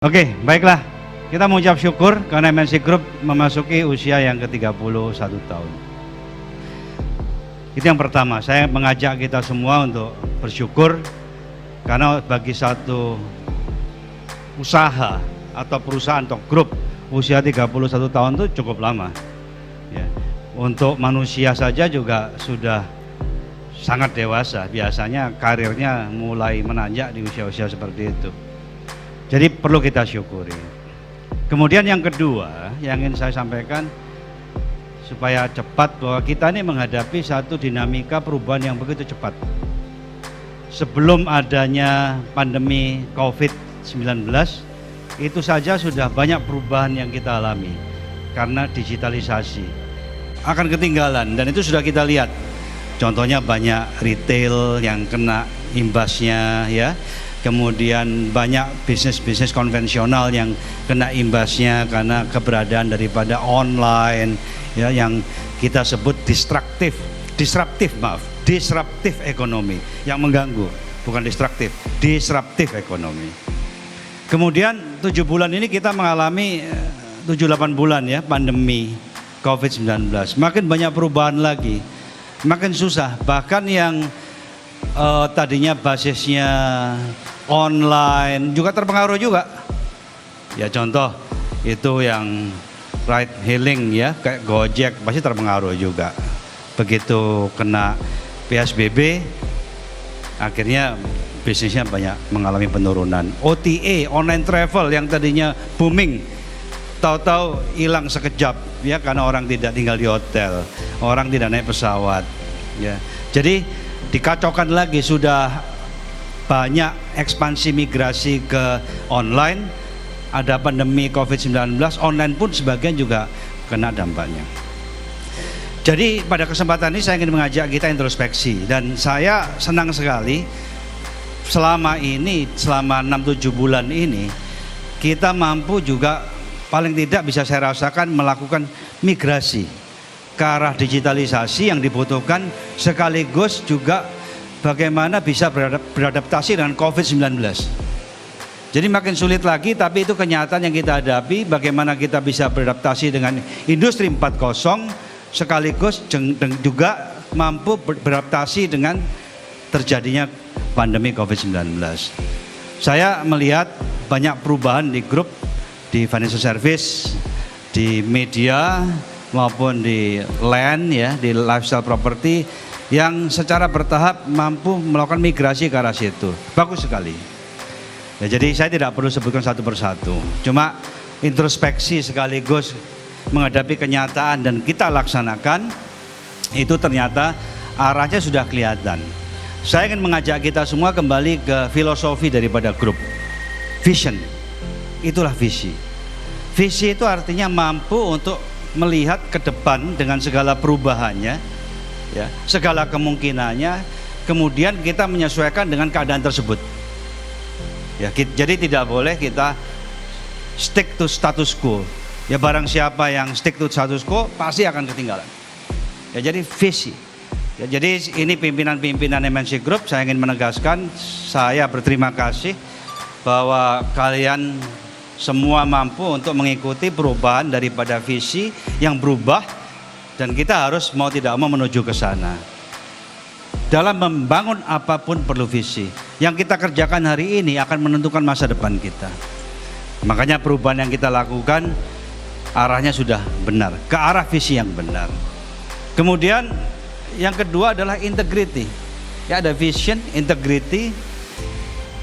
Oke, baiklah. Kita mengucap syukur karena MNC Group memasuki usia yang ke-31 tahun. Itu yang pertama, saya mengajak kita semua untuk bersyukur karena bagi satu usaha atau perusahaan atau grup usia 31 tahun itu cukup lama. Ya. Untuk manusia saja juga sudah sangat dewasa, biasanya karirnya mulai menanjak di usia-usia seperti itu. Jadi perlu kita syukuri. Kemudian yang kedua yang ingin saya sampaikan supaya cepat bahwa kita ini menghadapi satu dinamika perubahan yang begitu cepat. Sebelum adanya pandemi COVID-19 itu saja sudah banyak perubahan yang kita alami karena digitalisasi. Akan ketinggalan dan itu sudah kita lihat. Contohnya banyak retail yang kena imbasnya ya. Kemudian banyak bisnis-bisnis konvensional yang kena imbasnya karena keberadaan daripada online ya, yang kita sebut disruptif ekonomi yang mengganggu, bukan disruptif ekonomi. Kemudian 7 bulan ini kita mengalami 7-8 bulan ya pandemi COVID-19, makin banyak perubahan lagi, makin susah, bahkan yang tadinya basisnya online juga terpengaruh juga. Ya contoh itu yang ride hailing ya kayak Gojek pasti terpengaruh juga. Begitu kena PSBB akhirnya bisnisnya banyak mengalami penurunan. OTA, online travel yang tadinya booming tahu-tahu hilang sekejap ya karena orang tidak tinggal di hotel, orang tidak naik pesawat ya. Jadi dikacaukan lagi, sudah banyak ekspansi migrasi ke online, ada pandemi COVID-19, online pun sebagian juga kena dampaknya. Jadi pada kesempatan ini saya ingin mengajak kita introspeksi dan saya senang sekali selama 6-7 bulan ini kita mampu juga paling tidak bisa saya rasakan melakukan migrasi ke arah digitalisasi yang dibutuhkan sekaligus juga bagaimana bisa beradaptasi dengan COVID-19. Jadi makin sulit lagi, tapi itu kenyataan yang kita hadapi, bagaimana kita bisa beradaptasi dengan industri 4.0 sekaligus juga mampu beradaptasi dengan terjadinya pandemi COVID-19. Saya melihat banyak perubahan di grup, di financial service, di media maupun di land ya, di lifestyle property yang secara bertahap mampu melakukan migrasi ke arah situ. Bagus sekali. Ya, jadi saya tidak perlu sebutkan satu persatu. Cuma introspeksi sekaligus menghadapi kenyataan dan kita laksanakan itu ternyata arahnya sudah kelihatan. Saya ingin mengajak kita semua kembali ke filosofi daripada grup. Vision. Itulah visi. Visi itu artinya mampu untuk melihat ke depan dengan segala perubahannya ya, segala kemungkinannya, kemudian kita menyesuaikan dengan keadaan tersebut ya, jadi tidak boleh kita stick to status quo ya, barang siapa yang stick to status quo pasti akan ketinggalan ya. Jadi visi ya, jadi ini pimpinan-pimpinan MNC Group, saya ingin menegaskan saya berterima kasih bahwa kalian semua mampu untuk mengikuti perubahan daripada visi yang berubah. Dan kita harus mau tidak mau menuju ke sana. Dalam membangun apapun perlu visi. Yang kita kerjakan hari ini akan menentukan masa depan kita. Makanya perubahan yang kita lakukan arahnya sudah benar, ke arah visi yang benar. Kemudian yang kedua adalah integrity. Ya, ada vision, integrity.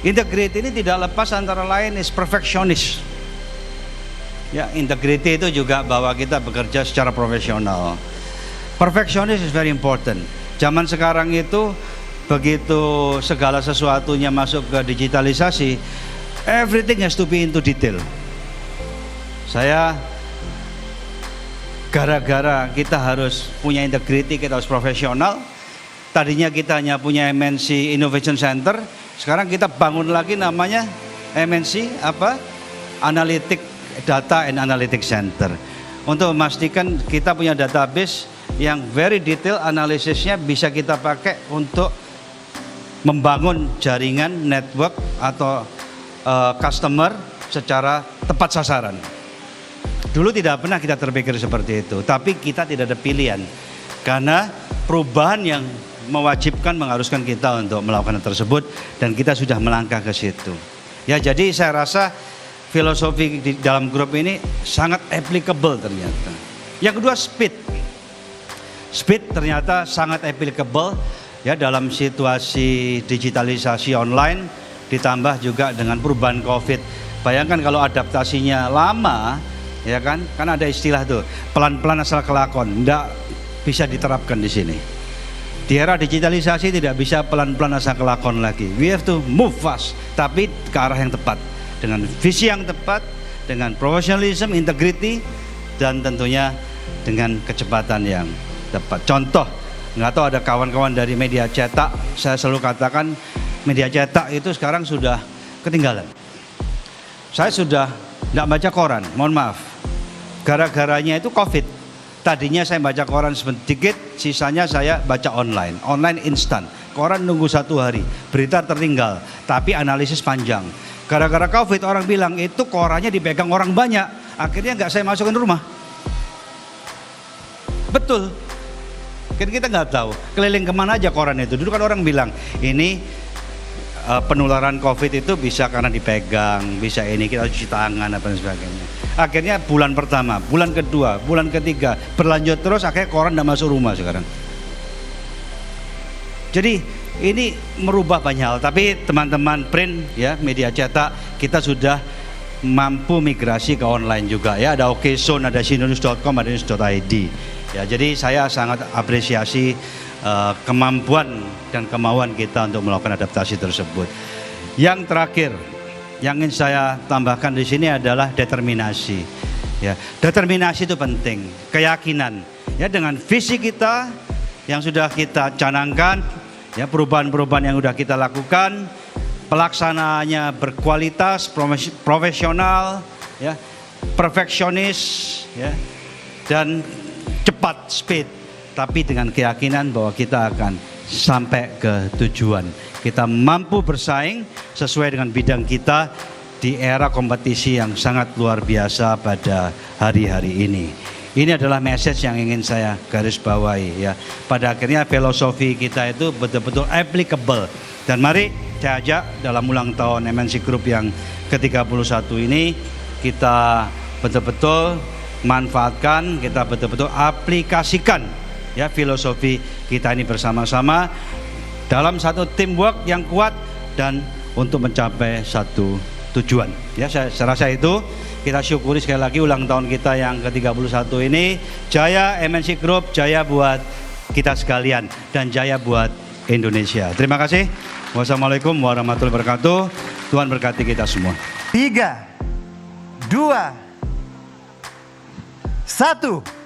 Integrity ini tidak lepas antara lain is perfectionist. Ya, integrity itu juga bahwa kita bekerja secara profesional. Perfectionist is very important. Zaman sekarang itu begitu segala sesuatunya masuk ke digitalisasi, everything has to be into detail. Saya gara-gara kita harus punya integrity, kita harus profesional. Tadinya kita hanya punya MNC Innovation Center, sekarang kita bangun lagi namanya MNC Data and Analytics Center untuk memastikan kita punya database yang very detail, analisisnya bisa kita pakai untuk membangun jaringan network atau customer secara tepat sasaran. Dulu tidak pernah kita terpikir seperti itu, tapi kita tidak ada pilihan karena perubahan yang mewajibkan mengharuskan kita untuk melakukan hal tersebut dan kita sudah melangkah ke situ. Ya, jadi saya rasa filosofi di dalam grup ini sangat applicable ternyata. Yang kedua, speed. Speed ternyata sangat applicable ya dalam situasi digitalisasi online ditambah juga dengan perubahan Covid. Bayangkan kalau adaptasinya lama, ya kan ada istilah tuh pelan-pelan asal kelakon, enggak bisa diterapkan di sini. Di era digitalisasi tidak bisa pelan-pelan asal kelakon lagi. We have to move fast, tapi ke arah yang tepat, dengan visi yang tepat, dengan professionalism, integrity, dan tentunya dengan kecepatan yang tepat. Contoh, nggak tahu ada kawan-kawan dari media cetak, saya selalu katakan media cetak itu sekarang sudah ketinggalan. Saya sudah nggak baca koran, mohon maaf. Gara-garanya itu Covid. Tadinya saya baca koran sedikit, sisanya saya baca online. Online instan. Koran nunggu 1 hari, berita tertinggal, tapi analisis panjang. Gara-gara Covid orang bilang itu korannya dipegang orang banyak. Akhirnya nggak saya masukin rumah. Betul. Kan kita nggak tahu keliling kemana aja koran itu. Dulu kan orang bilang ini penularan Covid itu bisa karena dipegang, bisa ini kita cuci tangan apa dan sebagainya. Akhirnya bulan pertama, bulan kedua, bulan ketiga berlanjut terus, akhirnya koran tidak masuk rumah sekarang. Jadi ini merubah banyak hal. Tapi teman-teman print ya, media cetak kita sudah mampu migrasi ke online juga ya. Ada Okezone, ada Sindonews.com, ada news.id. Ya, jadi saya sangat apresiasi kemampuan dan kemauan kita untuk melakukan adaptasi tersebut. Yang terakhir, yang ingin saya tambahkan di sini adalah determinasi. Ya, determinasi itu penting, keyakinan. Ya, dengan visi kita yang sudah kita canangkan, ya perubahan-perubahan yang sudah kita lakukan, pelaksanaannya berkualitas, profesional, ya, perfeksionis, ya, dan cepat, speed. Tapi dengan keyakinan bahwa kita akan sampai ke tujuan. Kita mampu bersaing sesuai dengan bidang kita di era kompetisi yang sangat luar biasa pada hari-hari ini. Ini adalah message yang ingin saya garis bawahi ya. Pada akhirnya filosofi kita itu betul-betul applicable. Dan mari saya ajak dalam ulang tahun MNC Group yang ke-31 ini kita betul-betul manfaatkan, kita betul-betul aplikasikan ya filosofi kita ini bersama-sama dalam satu teamwork yang kuat dan untuk mencapai satu tujuan. Ya, saya rasa itu kita syukuri sekali lagi ulang tahun kita yang ke-31 ini. Jaya MNC Group, jaya buat kita sekalian dan jaya buat Indonesia. Terima kasih. Wassalamualaikum warahmatullahi wabarakatuh. Tuhan berkati kita semua. 3, 2, 1.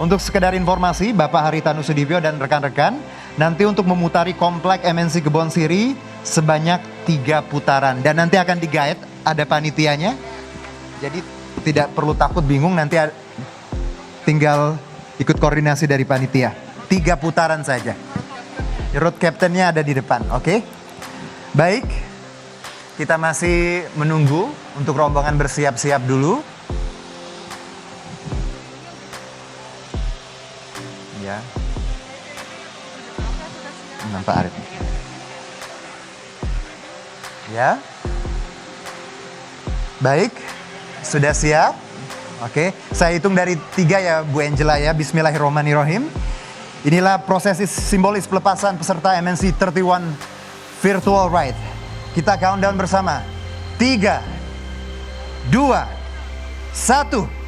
Untuk sekedar informasi, Bapak Haritanu Sudibyo dan rekan-rekan, nanti untuk memutari komplek MNC Kebonsiri sebanyak 3 putaran. Dan nanti akan di-guide, ada panitianya. Jadi tidak perlu takut bingung, nanti tinggal ikut koordinasi dari panitia. 3 putaran saja. Road captain-nya ada di depan, oke? Baik, kita masih menunggu untuk rombongan bersiap-siap dulu. Ya, nampak Arif. Ya, baik, sudah siap. Oke, saya hitung dari 3 ya Bu Angela ya. Bismillahirrahmanirrahim. Inilah prosesi simbolis pelepasan peserta MNC 31 Virtual Ride. Kita countdown bersama. 3, 2, 1.